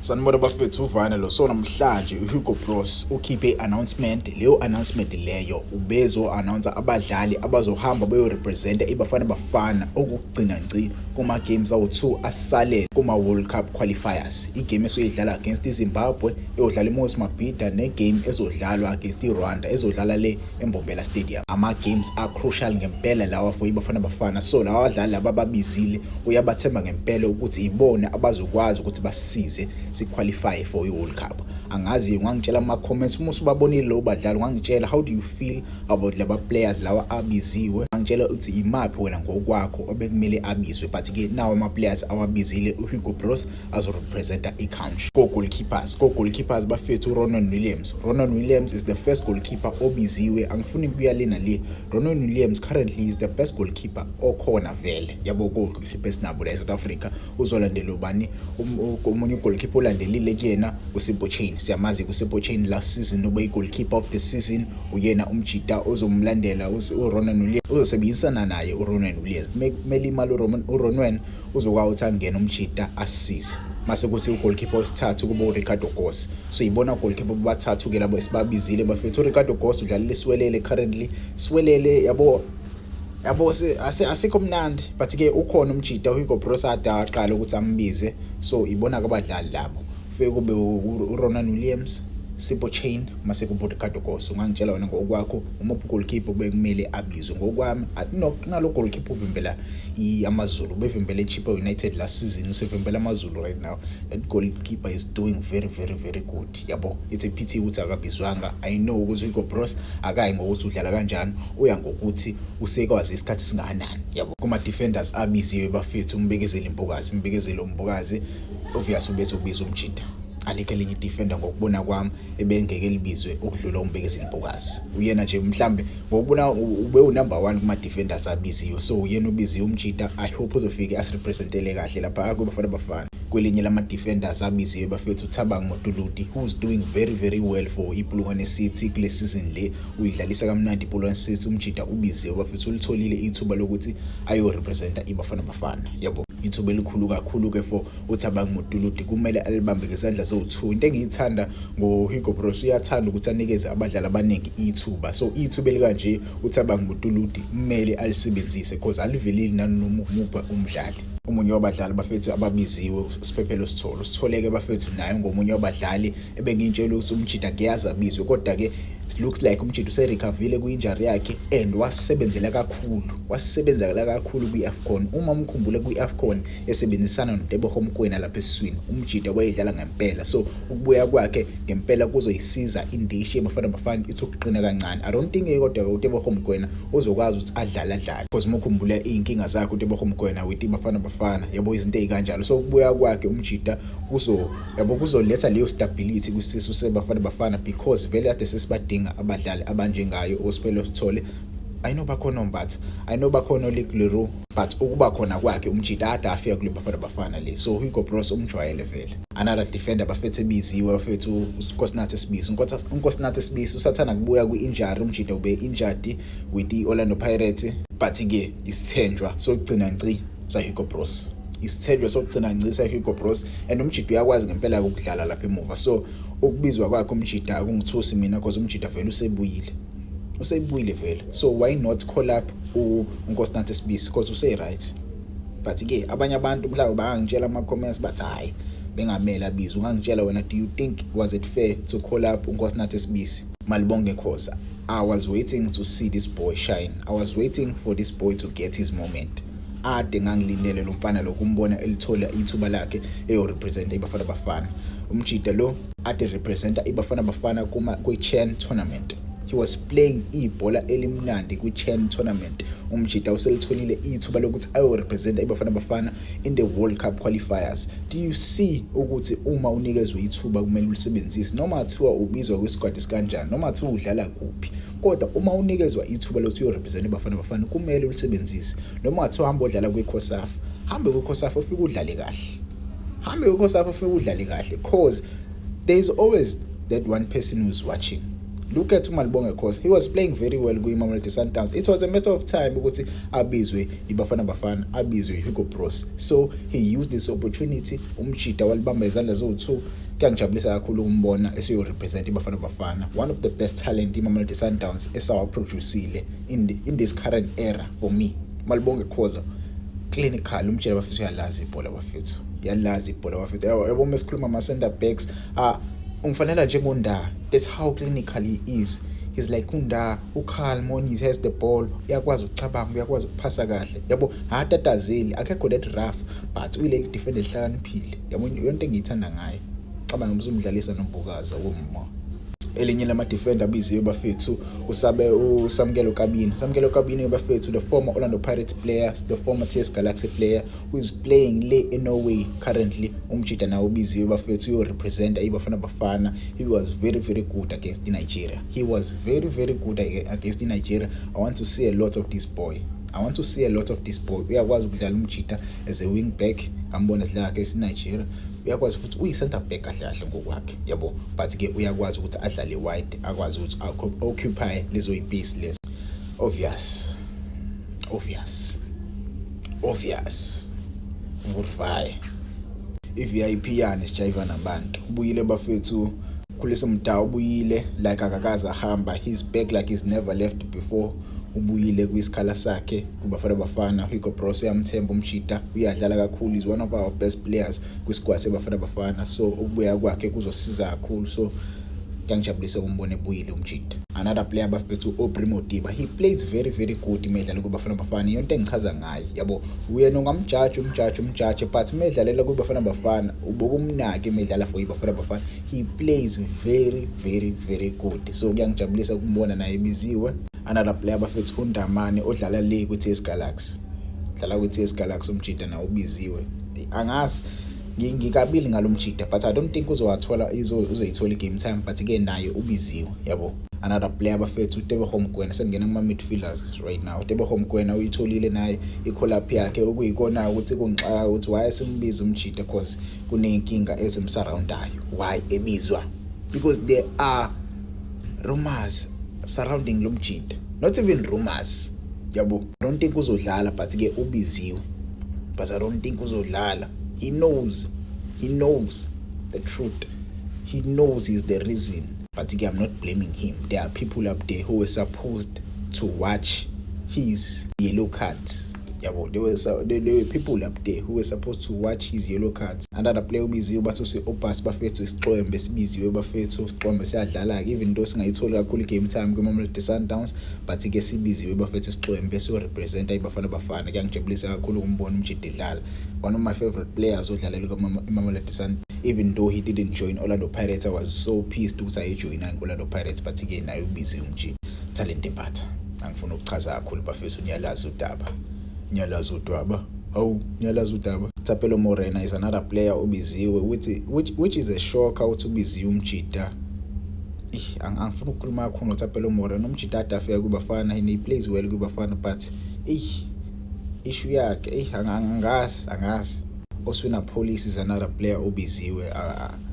Sanibona bafethu uvana lo so namhlanje uHugo Bros ukhiphe announcement. Leyo announcement leyo ubezo announce abadlali abazohamba bayo represent iBafana Bafana okugcina ngci kuma games awu2 asale kuma World Cup qualifiers. Igame esoyidlala against iZimbabwe, eyodlala eMoses Mabhida negame ezodlalwa against iRwanda ezodlala le eMbombela Stadium. Ama games are crucial ngempela lawa for iBafana Bafana. So lawa abadlali laba babizile uyabathemba ngempela ukuthi ibone abazokwazi ukuthi basize si qualify for iWorld Cup. Angazi ngangitshela ama comments uma usubabonile lo badlali ngangitshela how do you feel about laba players lawa abiziwe. Ngangitshela uthi imaphi wena ngokwakho obekumele abizwe, but ke nawo ama players awabizile uHugo Bros azo representa iCountry. Goalkeepers bafethu Ronwen Williams is the first goalkeeper obiziwe. Angifuni kuya lena le. Ronwen Williams currently is the best goalkeeper okhona vele yabo goalkeeper esinabo la eSouth Africa. Uzolandela ubani umunye goalkeeper olandelile kuyena uSipho Chain. Siyamazi uSipho Chain last season ube goalkeeper of the season, uyena umjida ozomlandela uRonwen Williams, uzosebenzisana naye uRonwen Williams. Kumele imali uRonwen uzokwazi ukuthi angene umjida asisize. Mase kuthi ugoalkeeper wesithathu kuba uRicardo Goss. So ibona goalkeeper bathathu ke labo esibabizile bafethu. uRicardo Goss udlalela iSwelele currently. Swelele yabo asikho mnandi, but ke ukhona umjida uHugo Bros aqala ukuthi ambize. So ibona kabadlali labo ufike kube uRonwen Williams, Sipho Chain, mase kube uRicardo Goss. Ungangitshela wena ngokwakho umuphi goalkeeper bekumele abizwe. Ngokwami nalo goalkeeper uvimbela iAmaZulu, bevimbela iChippa United last season, usevimbela amaZulu right now. That goalkeeper is doing very good. Yabo, it's a pity ukuthi akabizwanga. I know ukuthi uHugo Bros akayi ngokuthi udlala kanjani, uya ngokuthi usekwazi isikhathi singakanani. Yabo, kuma defenders abiziwe bafethu Mbekezeli Mbokazi obvious ubese ubiza umjida. Alike linye defender ngokubona kwami ebengeke libizwe okudlula uMbekezeli Mbokazi. Uyena nje mhlambe ngokubona ube unumber 1 kuma defenders abiziwe. So uyena ubiziwe umjida. I hope uzofika asirepresentele kahle lapha kuBafana Bafana. Kwelinye lama defenders abiziwe bafethu Thabang Motuluti, who's doing very well for iPulungwane City kule season le. Uyidlalisa kamnandi iPulungwane City, umjida ubiziwe bafethu ulitholile ithuba lokuthi ayo representa iBafana Bafana. Yabo, ithuba elikhulu kakhulu ke for uThabang Motuluti, kumele alibambe ngesandla so2. Into engiyithanda ngoHugo Bros uyathanda ukuthi anikeze abadlali abaningi ithuba. So ithuba elikanje uThabang Motuluti kumele alisebenzise because alivelile nanoma umdlali. Umunye wabadlali bafethu ababiziwe Siphephelo Sitholeke bafethu naye ngomunye wabadlali ebengintshela ukuthi umjida ngiyazi abizwe, kodwa ke looks like umjida userecoverile kuinjury yakhe and wasebenzela kakhulu kwiAFCON. Uma umkhumbule kwiAFCON esebenzisana noTebogo Mokoena lapha esiswini, umjida wayedlala ngempela. So ukubuya kwakhe ngempela kuzoyisiza indishi eBafana Bafana ithi ukuqina kancane. I don't think kodwa uTebogo Mokoena uzokwazi ukuthi adlale because umkhumbule inkinga zakhe uTebogo Mokoena with iBafana Bafana, yabo izinto ezikanjalo. So ukubuya kwakhe umjida kuzoletha leyo stability kusisu seBafana Bafana because vele ade sesibadinga abadlali abanjengayo oSiphephelo Sithole. I know bakhona Mbatha, I know bakhona Leru, but ukuba khona kwakhe umjida ade afika kule Bafana Bafana le. So Hugo Bros umjwayele vele. Another defender bafethu biziwe bafethu uNkosinathi Sibiso usathana kubuya kwi-injury, umjida ube injured with iOrlando Pirates, but ke isithenjwa sokugcina ngci saHugo Bros. Isithenjwa sokugcina ngci saHugo Bros and umjida uyakwazi ngempela ukudlala lapha emuva. So ukubizwa kwakhe umjida akungithusi mina because umjida vele usebuyile vele. So why not call up uNkosinathi Sibiso because usay right. But ke abanye abantu mhlawumbe bangangitshela ama comments bathi hayi bengamela bizwe. Ungangitshela wena, do you think was it fair to call up uNkosinathi Sibiso? Malibonge Khoza, I was waiting to see this boy shine. I was waiting for this boy to get his moment. Ade ngangilindele lo mfana lokumbona elithola ithuba lakhe eyorepresenta iBafana Bafana. Umjida lo ade representa iBafana Bafana kwi-CHAN tournament. He was playing ibhola elimnandi kwi-CHAN tournament. Umjida uselitholile ithuba lokuthi ayo represent iBafana Bafana in the World Cup qualifiers. Do you see ukuthi uma unikezwe ithuba kumele ulisebenzise, noma athiwa ubizwa kwisquad isikanjani, noma athiwa udlala kuphi, kodwa uma unikezwe ithuba lokuthi uyo represent iBafana Bafana kumele ulisebenzise. Noma athiwa hamba udlala kwiCOSAF, hambe kwiCOSAF ufike udlale kahle. Cause there is always that one person who's watching. look at uMalibonge Khoza. He was playing very well kwi-Mamelodi Sundowns. It was a matter of time ukuthi abizwe iBafana Bafana, abizwe Hugo Broos. So he used this opportunity. Umchita walibamba izandla zo2. Kuyangijabulisa kakhulu ukumbona esiyorepresent iBafana Bafana. One of the best talent iMamelodi Sundowns esawaproducile in this current era for me. Malibonge Khoza clinical umtshela bafethu yalazi ibhola bafethu. Yalazi ibhola bafethu. Yabo mesikhuluma ama center backs ungifanele njengoNda. That's how clinical he is. He's like uNda, uCalm when he has the ball, uyakwazi ukucabanga, uyakwazi ukuphasa kahle. Yabo hatatazeli, akekho that rough, but uyile defender ehlakaniphile. Yabo yonke engiyithanda ngaye. Cabanga umdlalisa noMbukaza womma. Elinye lama defender abiziwe bafethu uSamkelo Kabini. Samkelo Kabini bafethu, the former Orlando Pirates player, the former TS Galaxy player who is playing in Norway currently. Umchita nawo ubiziwe bafethu uyo represent iBafana Bafana. He was very good against Nigeria. He was very good against Nigeria. I want to see a lot of this boy. Uyakwazi ukudlala umchita as a wing back, ngambona sidlala against Nigeria. Uyakwazi futhi uyi center back kahle ngokwakhe, yabo, but ke uyakwazi ukuthi adlale wide, akwazi ukuthi occupy lezo ibase lezo. Obvious. Vurfai. iVIP yani sijayiva nabantu. Ubuyile bafethu kulesa mdawu, ubuyile like akakaza hamba. He's back like he's never left before. Ubuyile kwisikhala sakhe kuBafana Bafana. Hugo Broos uyamthemba umchita, uyadlala kakhulu. Is one of our best players kwisquad seBafana Bafana. So ukubuya kwakhe kuzosiza kakhulu. So kuyangijabulisa ukumbona ebuyile umchita. Another player bafethu Aubrey Modiba. He plays very good imidlalo kuBafana Bafana. Yonke engichaza ngaye, yabo, uyena ungamjudge but imidlalela kuBafana Bafana ubokumnaki imidlala for iBafana Bafana. He plays very good. So kuyangijabulisa ukumbona naye ebiziwe. Another player bafethu uNdamane odlala le kuTS Galaxy. Dlala kuTS Galaxy umchita na ubiziwe. Angazi ngikabili ngalomchita, but I don't think uzoyithola game time, but ke naye ubiziwe, yabo. Another player bafethu uTebogo Mokoena, sengena kuma midfielders right now. uTebogo Mokoena uyitholile naye i-call up yakhe okuyikona ukuthi kunxa ukuthi why simbiza umchita, because kunenkinga ezimsurroundayo. Why ebizwa? Because there are rumors surrounding lomchita. Not even rumors, yabo. I don't think uzodlala, but ke ubiziwe. But I don't think uzodlala. He knows the truth. He knows he's the reason. But again, I'm not blaming him. There are people up there who were supposed to watch his yellow cards. There were people up there who were supposed to watch his yellow cards. Another player ubiziwe basusi Opas bafethu isiXwembe sibiziwe bafethu isiXwembe siyadlala, even though singayithola kakhulu game time kwiMamelodi Sundowns, but ke sibiziwe bafethu isiXwembe so represent iBafana Bafana. Kuyangijabulisa kakhulu ukumbona umchita edlala. One of my favorite players odlalela kuMamelodi Sundowns. Even though he didn't join Orlando Pirates, I was so pissed ukuthi ayijoyina Orlando Pirates, but ke naye ubiziwe umchita. Talent empatha. Angifuna ukuchaza kakhulu bafethu, nyalazi udaba. Nyalazi udaba. Tapelo Morena is another player ubiziwe which is a shock out ubiziwe umchita. Angifuna ukukhuluma kakhulu ngoTapelo Morena. Umchita adafika kuBafana, he plays well kuBafana, but issue yakhe angazi. Oswina Police is another player ubiziwe.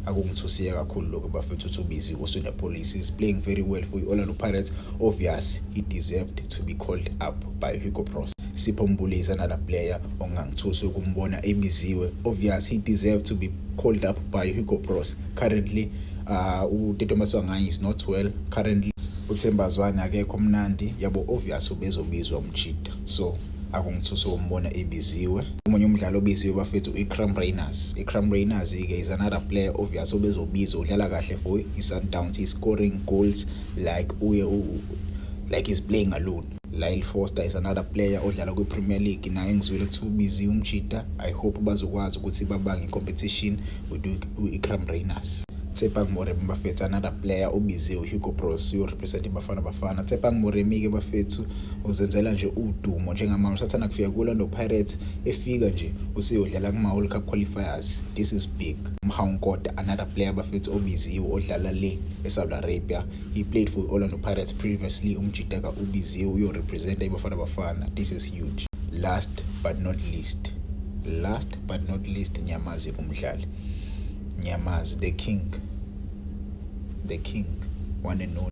Akungithusiya kakhulu lokho bafethu ukuthi ubiziwe. Oswina Police is playing very well for Orlando Pirates. Obvious he deserved to be called up by Hugo Broos. Sipho Mbuli is another player ongangithusi ukumbona ebiziwe. Obvious he deserved to be called up by Hugo Broos. Currently uTeto Maswanganyi is not well currently. uThembazwane akekho mnandi, yabo, obvious ubezobizwa umchita. So akungithusi ukumbona ebiziwe. Umunye umdlalo obiziwe bafethu iCram Rainers. iCram Rainers ke is another player obvious obezobizwa, udlala kahle for iSundowns. He's scoring goals like he's playing alone. Lyle Foster is another player odlala kwiPremier League, naye ngizwile ukuthi ubiziwe umchita. I hope bazokwazi ukuthi babange competition with iCram Rainers. Tsepang Moremi bafethu another player ubiziwe Hugo Broos yo represent iBafana Bafana. Tsepang Moremi ke bafethu uzenzela nje udumo njengamanje, usathana kufika kuLorlando Pirates, efika nje usiyodlala kuma World Cup qualifiers. This is big. Mhankota another player bafethu ubiziwe odlala le eSaudi Arabia. He played for Orlando Pirates previously. Umchita ka ubiziwe yo represent iBafana Bafana. This is huge. Last but not least Nyamazi kumdlali. Nyamazi, the king, one and only.